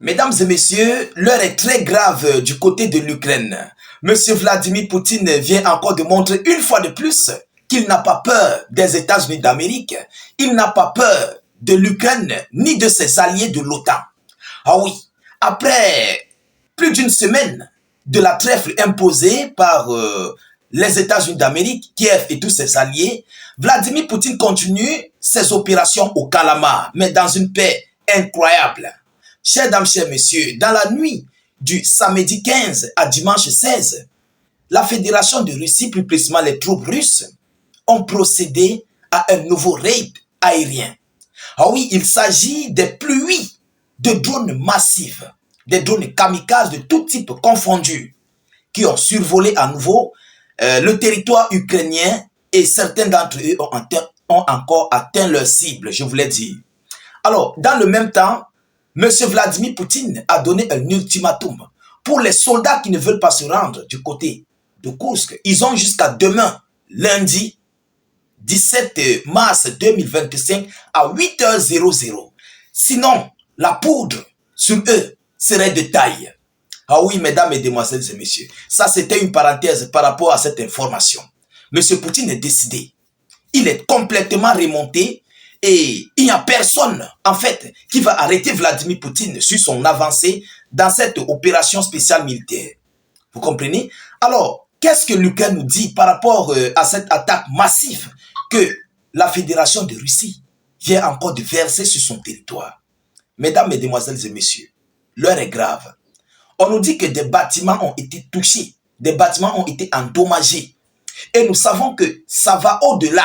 Mesdames et messieurs, l'heure est très grave du côté de l'Ukraine. Monsieur Vladimir Poutine vient encore de montrer une fois de plus qu'il n'a pas peur des États-Unis d'Amérique. Il n'a pas peur de l'Ukraine ni de ses alliés de l'OTAN. Ah oui, après plus d'une semaine de la trêve imposée par les États-Unis d'Amérique, Kiev et tous ses alliés, Vladimir Poutine continue ses opérations au Kalamar, mais dans une paix incroyable. Chers dames, chers messieurs, dans la nuit du samedi 15 à dimanche 16, la Fédération de Russie, plus précisément les troupes russes, ont procédé à un nouveau raid aérien. Ah oui, il s'agit des pluies de drones massifs, des drones kamikazes de tout type confondus, qui ont survolé à nouveau le territoire ukrainien et certains d'entre eux ont encore atteint leur cible, je vous l'ai dit. Alors, dans le même temps, M. Vladimir Poutine a donné un ultimatum pour les soldats qui ne veulent pas se rendre du côté de Kursk. Ils ont jusqu'à demain, lundi 17 mars 2025 à 8h00. Sinon, la poudre sur eux serait de taille. Ah oui, mesdames, mesdemoiselles et messieurs, ça c'était une parenthèse par rapport à cette information. M. Poutine est décidé. Il est complètement remonté. Et il n'y a personne, en fait, qui va arrêter Vladimir Poutine sur son avancée dans cette opération spéciale militaire. Vous comprenez? Alors, qu'est-ce que l'Ukraine nous dit par rapport à cette attaque massive que la Fédération de Russie vient encore de verser sur son territoire? Mesdames, mesdemoiselles et messieurs, l'heure est grave. On nous dit que des bâtiments ont été touchés, des bâtiments ont été endommagés. Et nous savons que ça va au-delà.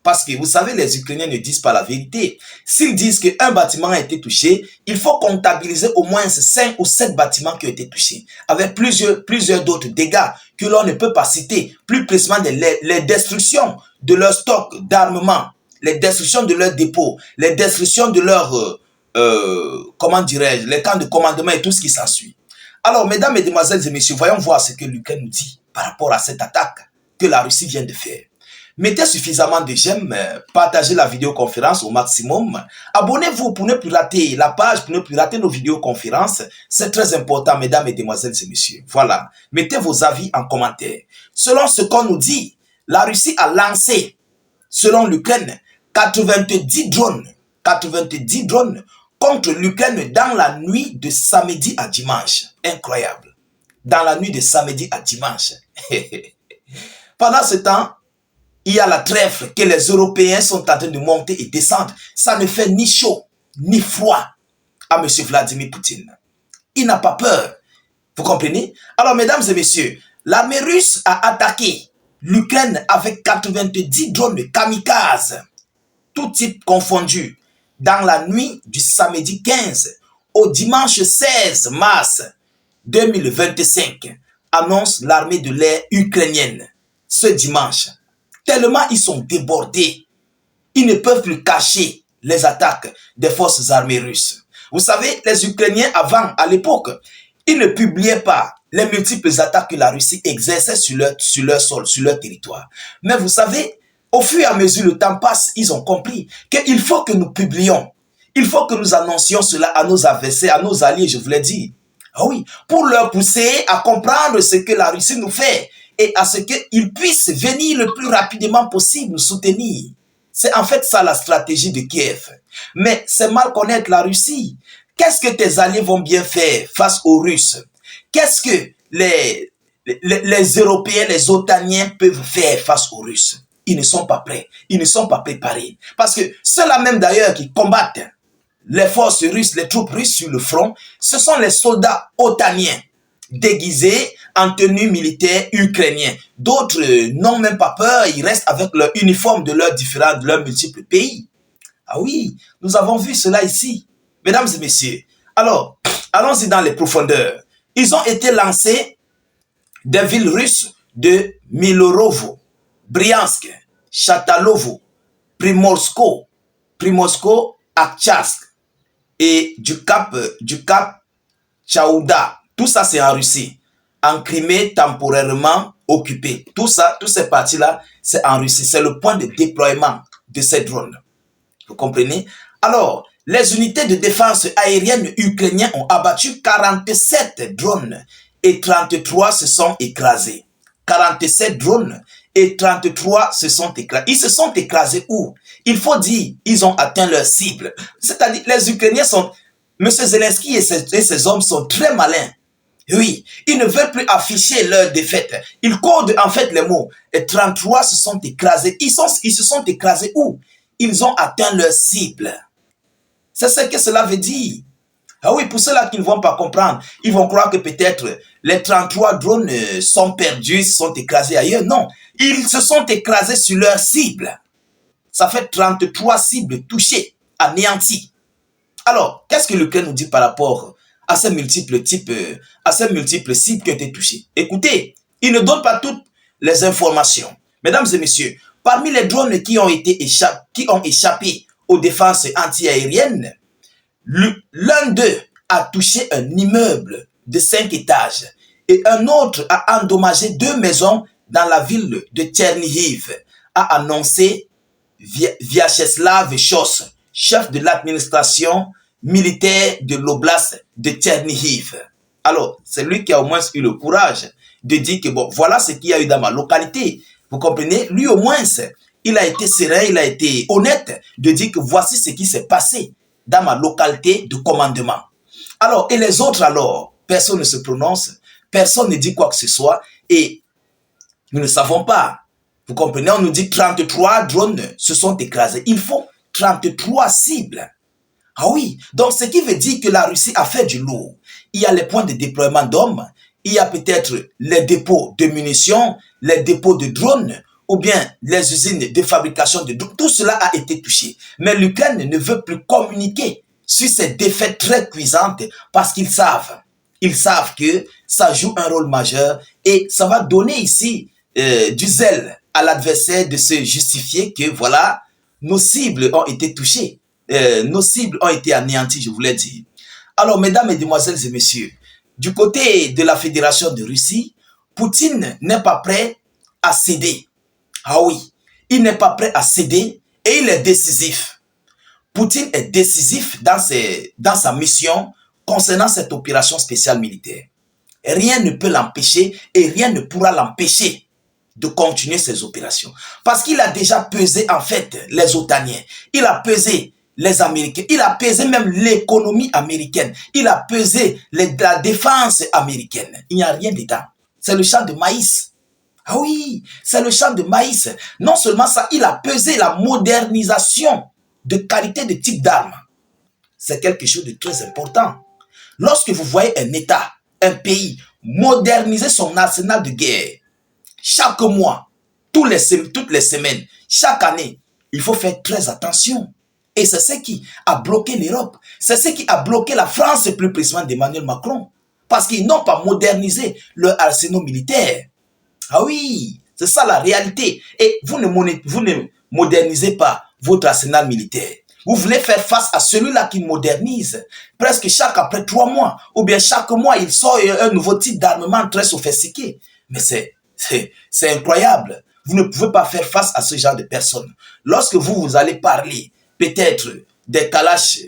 Parce que vous savez, les Ukrainiens ne disent pas la vérité. S'ils disent qu'un bâtiment a été touché, il faut comptabiliser au moins 5 ou 7 bâtiments qui ont été touchés, avec plusieurs d'autres dégâts que l'on ne peut pas citer, plus précisément les destructions de leur stock d'armement, les destructions de leurs dépôts, les destructions de leurs, comment dirais-je, les camps de commandement et tout ce qui s'ensuit. Alors, mesdames, mesdemoiselles et messieurs, voyons voir ce que l'Ukraine nous dit par rapport à cette attaque que la Russie vient de faire. Mettez suffisamment de j'aime, partagez la vidéoconférence au maximum. Abonnez-vous pour ne plus rater la page, pour ne plus rater nos vidéoconférences. C'est très important, mesdames, mesdemoiselles et messieurs. Voilà. Mettez vos avis en commentaire. Selon ce qu'on nous dit, la Russie a lancé, selon l'Ukraine, 90 drones contre l'Ukraine dans la nuit de samedi à dimanche. Incroyable. Dans la nuit de samedi à dimanche. Pendant ce temps, il y a la trêve que les Européens sont en train de monter et descendre. Ça ne fait ni chaud, ni froid à M. Vladimir Poutine. Il n'a pas peur. Vous comprenez? Alors, mesdames et messieurs, l'armée russe a attaqué l'Ukraine avec 90 drones de kamikazes, tout type confondu, dans la nuit du samedi 15 au dimanche 16 mars 2025, annonce l'armée de l'air ukrainienne ce dimanche. Tellement ils sont débordés, ils ne peuvent plus cacher les attaques des forces armées russes. Vous savez, les Ukrainiens avant, à l'époque, ils ne publiaient pas les multiples attaques que la Russie exerçait sur leur sol, sur leur territoire. Mais vous savez, au fur et à mesure le temps passe, ils ont compris qu'il faut que nous publions, il faut que nous annoncions cela à nos adversaires, à nos alliés, je vous l'ai dit. Ah oui, pour leur pousser à comprendre ce que la Russie nous fait, et à ce qu'ils puissent venir le plus rapidement possible nous soutenir. C'est en fait ça la stratégie de Kiev. Mais c'est mal connaître la Russie. Qu'est-ce que tes alliés vont bien faire face aux Russes? Qu'est-ce que les Européens, les Otaniens peuvent faire face aux Russes? Ils ne sont pas prêts. Ils ne sont pas préparés. Parce que ceux-là même d'ailleurs qui combattent les forces russes, les troupes russes sur le front, ce sont les soldats otaniens déguisés en tenue militaire ukrainien. D'autres n'ont même pas peur, ils restent avec leur uniforme de leurs multiples pays. Ah oui, nous avons vu cela ici, mesdames et messieurs. Alors, allons-y dans les profondeurs. Ils ont été lancés des villes russes de Milorovo, Briansk, Chatalovo, Primorsko, Akchatsk et du Cap Tchaouda. Tout ça, c'est en Russie. En Crimée, temporairement occupée. Tout ça, toutes ces parties-là, c'est en Russie. C'est le point de déploiement de ces drones. Vous comprenez? Alors, Les unités de défense aérienne ukrainiennes ont abattu 47 drones et 33 se sont écrasés. 47 drones et 33 se sont écrasés. Ils se sont écrasés où? Il faut dire, ils ont atteint leur cible. C'est-à-dire, les Ukrainiens sont... M. Zelensky et ses hommes sont très malins. Oui, ils ne veulent plus afficher leur défaite. Ils codent en fait les mots. Et 33 se sont écrasés. Ils se sont écrasés où? Ils ont atteint leur cible. C'est ce que cela veut dire. Ah oui, pour ceux-là qui ne vont pas comprendre, ils vont croire que peut-être les 33 drones sont perdus, sont écrasés ailleurs. Non, ils se sont écrasés sur leur cible. Ça fait 33 cibles touchées, anéanties. Alors, qu'est-ce que l'Ukraine nous dit par rapport à ces multiples types, à ces multiples cibles qui ont été touchées? Écoutez, il ne donne pas toutes les informations. Mesdames et messieurs, parmi les drones qui ont échappé aux défenses anti-aériennes, l'un d'eux a touché un immeuble de 5 étages et un autre a endommagé 2 maisons dans la ville de Tchernihiv, a annoncé Vyacheslav Shos, chef de l'administration militaire de l'oblast de Tchernihiv. Alors, c'est lui qui a au moins eu le courage de dire que bon, voilà ce qu'il y a eu dans ma localité. Vous comprenez? Lui au moins, il a été serein, il a été honnête de dire que voici ce qui s'est passé dans ma localité de commandement. Alors, et les autres alors, personne ne se prononce, personne ne dit quoi que ce soit, et nous ne savons pas. Vous comprenez, on nous dit 33 drones se sont écrasés. Il faut 33 cibles. Ah oui, donc ce qui veut dire que la Russie a fait du lourd. Il y a les points de déploiement d'hommes, il y a peut-être les dépôts de munitions, les dépôts de drones, ou bien les usines de fabrication de drones. Tout cela a été touché. Mais l'Ukraine ne veut plus communiquer sur ces défaites très cuisantes parce qu'ils savent que ça joue un rôle majeur et ça va donner ici du zèle à l'adversaire de se justifier que voilà, nos cibles ont été touchées, nos cibles ont été anéanties, je voulais dire. Alors, mesdames, mesdemoiselles et messieurs, du côté de la Fédération de Russie, Poutine n'est pas prêt à céder. Ah oui, il n'est pas prêt à céder et il est décisif. Poutine est décisif dans sa mission concernant cette opération spéciale militaire. Rien ne peut l'empêcher et rien ne pourra l'empêcher de continuer ses opérations. Parce qu'il a déjà pesé en fait les Otaniens, il a pesé les Américains, il a pesé même l'économie américaine, il a pesé la défense américaine. Il n'y a rien dedans. C'est le champ de maïs. Ah oui, c'est le champ de maïs. Non seulement ça, il a pesé la modernisation de qualité de type d'armes. C'est quelque chose de très important. Lorsque vous voyez un État, un pays moderniser son arsenal de guerre, chaque mois, toutes les semaines, chaque année, il faut faire très attention. Et c'est ce qui a bloqué l'Europe. C'est ce qui a bloqué la France, plus précisément d'Emmanuel Macron. Parce qu'ils n'ont pas modernisé leur arsenal militaire. Ah oui, c'est ça la réalité. Et vous ne modernisez pas votre arsenal militaire. Vous voulez faire face à celui-là qui modernise. Presque après 3 mois, ou bien chaque mois, il sort un nouveau type d'armement très sophistiqué. Mais c'est incroyable. Vous ne pouvez pas faire face à ce genre de personnes. Lorsque vous allez parler peut-être des Kalash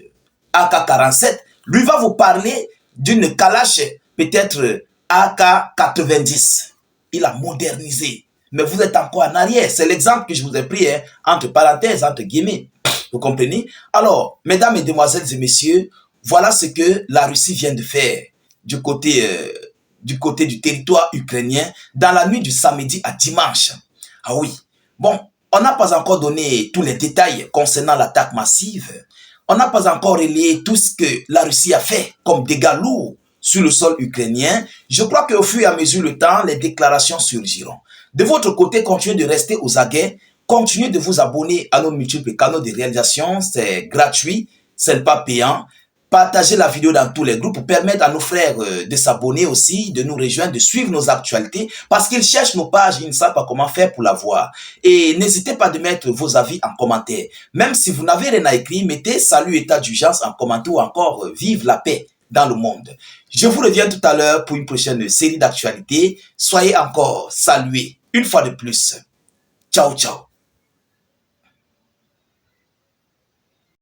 AK-47, lui va vous parler d'une Kalash peut-être AK-90. Il a modernisé. Mais vous êtes encore en arrière. C'est l'exemple que je vous ai pris, hein, entre parenthèses, entre guillemets. Vous comprenez? Alors, mesdames, mesdemoiselles et messieurs, voilà ce que la Russie vient de faire du côté du territoire ukrainien dans la nuit du samedi à dimanche. Ah oui. Bon, on n'a pas encore donné tous les détails concernant l'attaque massive. On n'a pas encore relayé tout ce que la Russie a fait comme dégâts lourds sur le sol ukrainien. Je crois qu'au fur et à mesure du temps, les déclarations surgiront. De votre côté, continuez de rester aux aguets. Continuez de vous abonner à nos multiples canaux de réalisation. C'est gratuit, c'est pas payant. Partagez la vidéo dans tous les groupes pour permettre à nos frères de s'abonner aussi, de nous rejoindre, de suivre nos actualités parce qu'ils cherchent nos pages, ils ne savent pas comment faire pour la voir. Et n'hésitez pas de mettre vos avis en commentaire. Même si vous n'avez rien à écrire, mettez salut état d'urgence en commentaire ou encore vive la paix dans le monde. Je vous reviens tout à l'heure pour une prochaine série d'actualités. Soyez encore salués une fois de plus. Ciao, ciao.